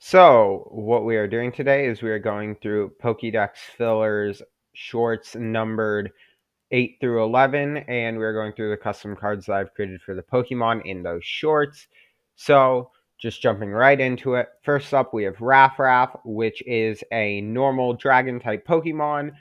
So, what we are doing today is we are going through Pokédex fillers shorts numbered 8 through 11, and we're going through the custom cards that I've created for the Pokemon in those shorts. So, just jumping right into it. First up, we have Raff, which is a normal dragon type Pokemon.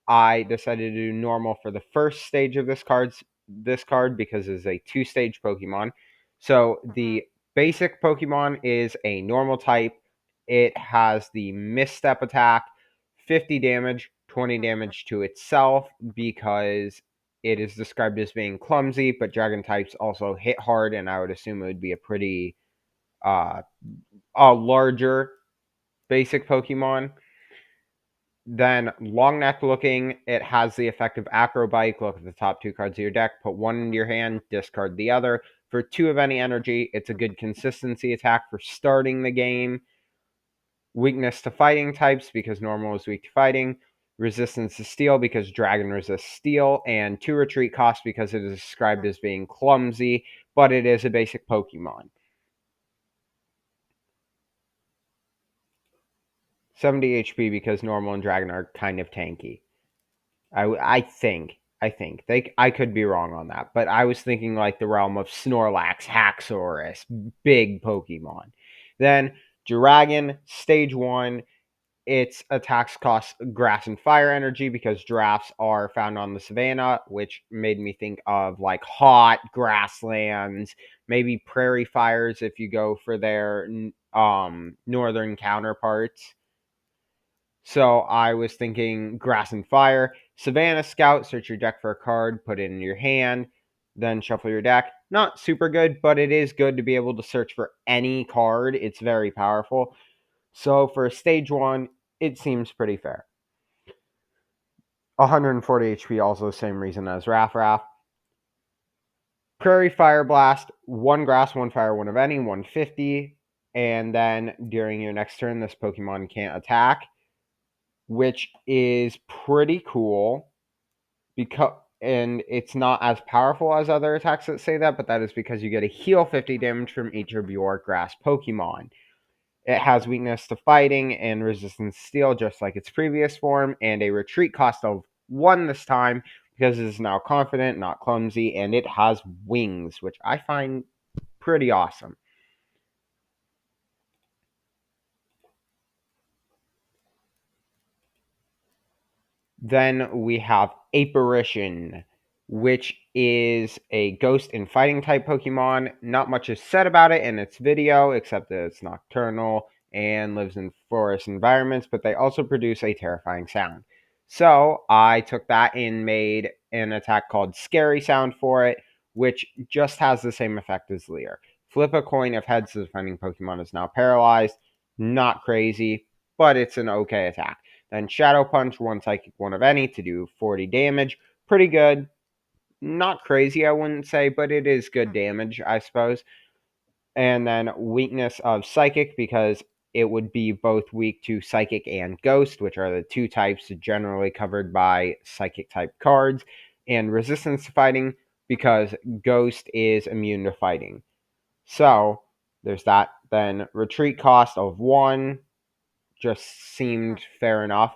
I decided to do normal for the first stage of this card because it's a two-stage Pokemon. So the basic Pokemon is a normal type. It has the misstep attack, 50 damage, 20 damage to itself because it is described as being clumsy, but dragon types also hit hard, and I would assume it would be a pretty uh a larger basic Pokemon. Then long neck looking, it has the effect of Acrobike. Look at the top two cards of your deck, put one into your hand, discard the other. For 2 of any energy, it's a good consistency attack for starting the game. Weakness to fighting types because normal is weak to fighting. Resistance to steel because dragon resists steel. And 2 retreat cost because it is described as being clumsy, but it is a basic Pokemon. 70 HP because normal and dragon are kind of tanky. I think I could be wrong on that, but I was thinking like the realm of Snorlax, Haxorus, big Pokemon. Then Dragon Stage 1, its attacks cost grass and fire energy because giraffes are found on the savannah, which made me think of like hot grasslands, maybe prairie fires if you go for their northern counterparts. So I was thinking grass and fire. Savannah Scout, search your deck for a card, put it in your hand, then shuffle your deck. Not super good, but it is good to be able to search for any card. It's very powerful. So for stage 1, it seems pretty fair. 140 HP, also the same reason as Raff. Prairie Fire Blast, 1 grass, 1 fire, 1 of any, 150. And then during your next turn, this Pokemon can't attack, which is pretty cool. And it's not as powerful as other attacks that say that, but that is because you get a heal 50 damage from each of your grass Pokemon. It has weakness to fighting and resistance to steel, just like its previous form, and a retreat cost of 1 this time because it is now confident, not clumsy, and it has wings, which I find pretty awesome. Then we have Apparition, which is a ghost and fighting type Pokemon. Not much is said about it in its video, except that it's nocturnal and lives in forest environments, but they also produce a terrifying sound. So I took that and made an attack called Scary Sound for it, which just has the same effect as Leer. Flip a coin if heads, the defending Pokemon is now paralyzed. Not crazy, but it's an okay attack. Then Shadow Punch, 1 Psychic, 1 of any to do 40 damage. Pretty good. Not crazy, I wouldn't say, but it is good damage, I suppose. And then Weakness of Psychic, because it would be both weak to Psychic and Ghost, which are the 2 types generally covered by Psychic type cards. And Resistance to Fighting, because Ghost is immune to fighting. So, there's that. Then Retreat cost of 1 just seemed fair enough.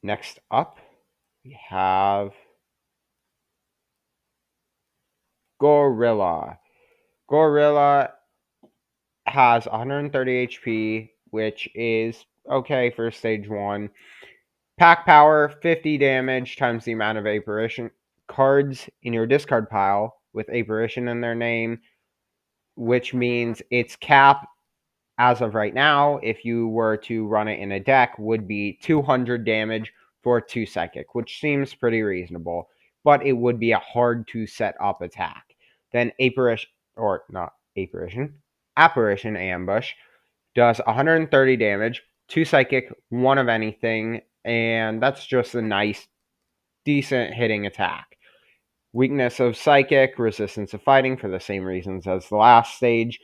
Next up, we have Gorilla. Gorilla has 130 HP, which is okay for stage 1. Pack power, 50 damage times the amount of apparition cards in your discard pile with apparition in their name, which means its cap as of right now, if you were to run it in a deck, would be 200 damage for 2 Psychic, which seems pretty reasonable, but it would be a hard to set up attack. Then Apparition, or not Apparition, Apparition Ambush does 130 damage, 2 Psychic, 1 of anything, and that's just a nice, decent hitting attack. Weakness of Psychic, resistance of fighting for the same reasons as the last stage,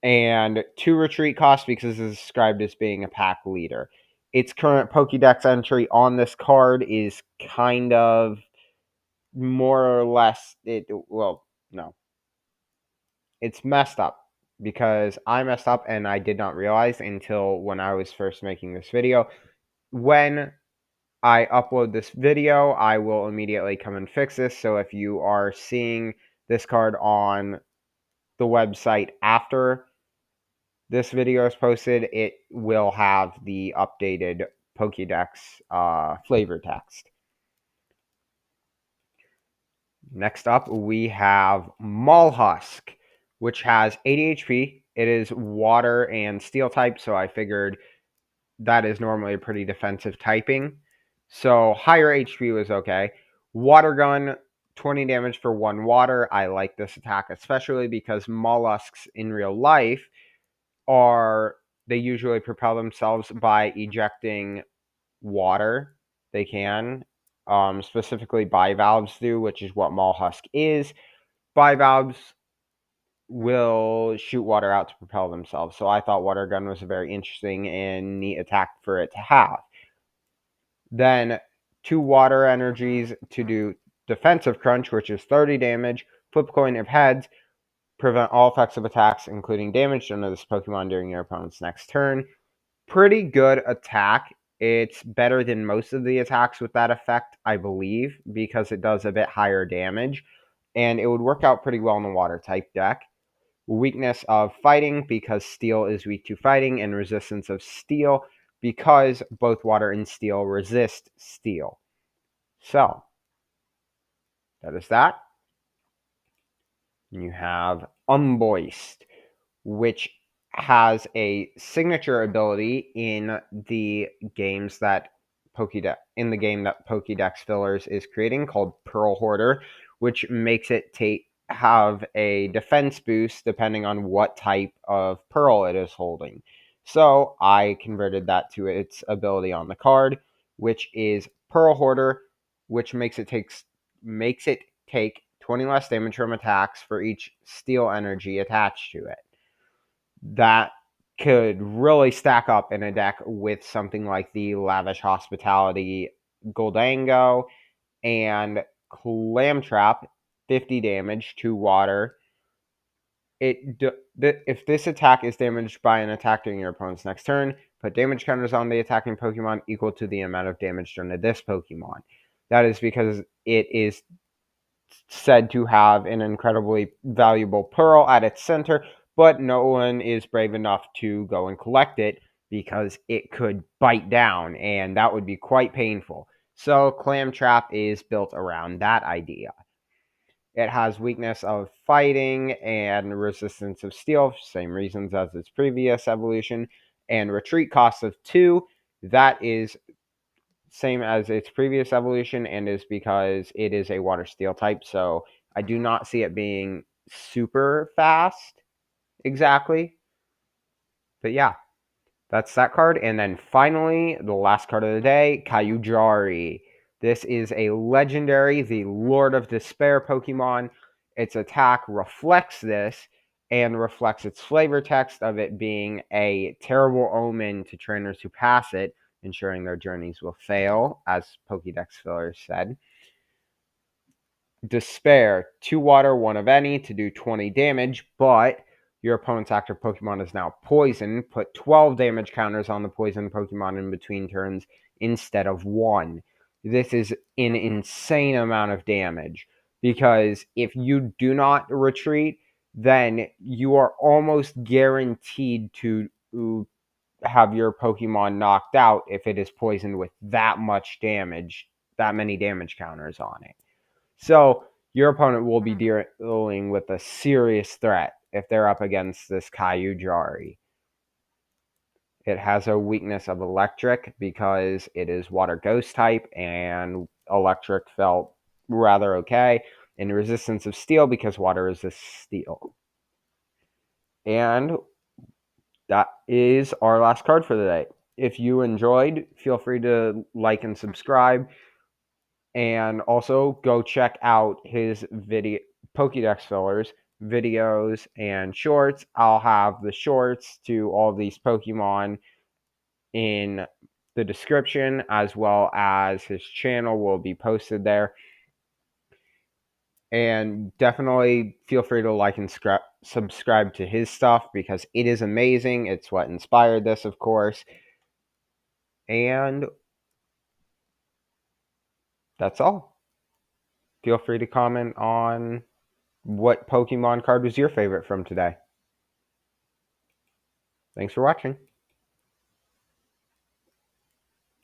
and 2 retreat costs because it's described as being a pack leader. Its current Pokédex entry on this card is kind of more or less no. it's messed up because I messed up and I did not realize until when I was first making this video. When I upload this video, I will immediately come and fix this. So if you are seeing this card on the website after this video is posted, it will have the updated Pokédex flavor text. Next up, we have Mollusk, which has 80 HP. It is water and steel type, so I figured that is normally a pretty defensive typing. So higher HP was okay. Water gun, 20 damage for 1 water. I like this attack, especially because mollusks in real life they usually propel themselves by ejecting water. They can. Specifically bivalves do, which is what mollusk is. Bivalves will shoot water out to propel themselves. So I thought water gun was a very interesting and neat attack for it to have. Then 2 water energies to do defensive crunch, which is 30 damage. Flip coin of heads. Prevent all effects of attacks, including damage done to this Pokemon during your opponent's next turn. Pretty good attack. It's better than most of the attacks with that effect, I believe, because it does a bit higher damage. And it would work out pretty well in the water type deck. Weakness of fighting, because steel is weak to fighting, and resistance of steel, because both water and steel resist steel. So, that is that. You have Unvoiced, which has a signature ability in the games that Pokédex Fillers is creating called Pearl Hoarder, which makes it have a defense boost depending on what type of pearl it is holding. So I converted that to its ability on the card, which is Pearl Hoarder, which makes it take 20 less damage from attacks for each steel energy attached to it. That could really stack up in a deck with something like the Lavish Hospitality Goldango and Clipchamp, 50 damage to water. If this attack is damaged by an attack during your opponent's next turn, put damage counters on the attacking Pokemon equal to the amount of damage done to this Pokemon. That is because it is said to have an incredibly valuable pearl at its center, but no one is brave enough to go and collect it because it could bite down, and that would be quite painful. So Clipchamp is built around that idea. It has weakness of fighting and resistance of steel, same reasons as its previous evolution, and retreat cost of 2. That is same as its previous evolution and is because it is a water steel type, so I do not see it being super fast exactly. But yeah, that's that card. And then finally, the last card of the day, Kyujari. This is a legendary, the Lord of Despair Pokemon. Its attack reflects this and reflects its flavor text of it being a terrible omen to trainers who pass it, ensuring their journeys will fail, as Pokédex Fillers said. Despair, 2 water, 1 of any to do 20 damage, but your opponent's active Pokemon is now poison. Put 12 damage counters on the poison Pokemon in between turns instead of 1. This is an insane amount of damage because if you do not retreat, then you are almost guaranteed to have your Pokemon knocked out if it is poisoned with that much damage, that many damage counters on it. So your opponent will be dealing with a serious threat if they're up against this Kyujari. It has a weakness of electric because it is water ghost type, and electric felt rather okay. And resistance of steel because water resists steel. And that is our last card for the day. If you enjoyed, feel free to like and subscribe. And also go check out his video Pokédex Fillers videos and shorts. I'll have the shorts to all these Pokemon in the description, as well as his channel will be posted there. And definitely feel free to like and subscribe to his stuff because it is amazing. It's what inspired this, of course. And that's all. Feel free to comment on what Pokemon card was your favorite from today. Thanks for watching.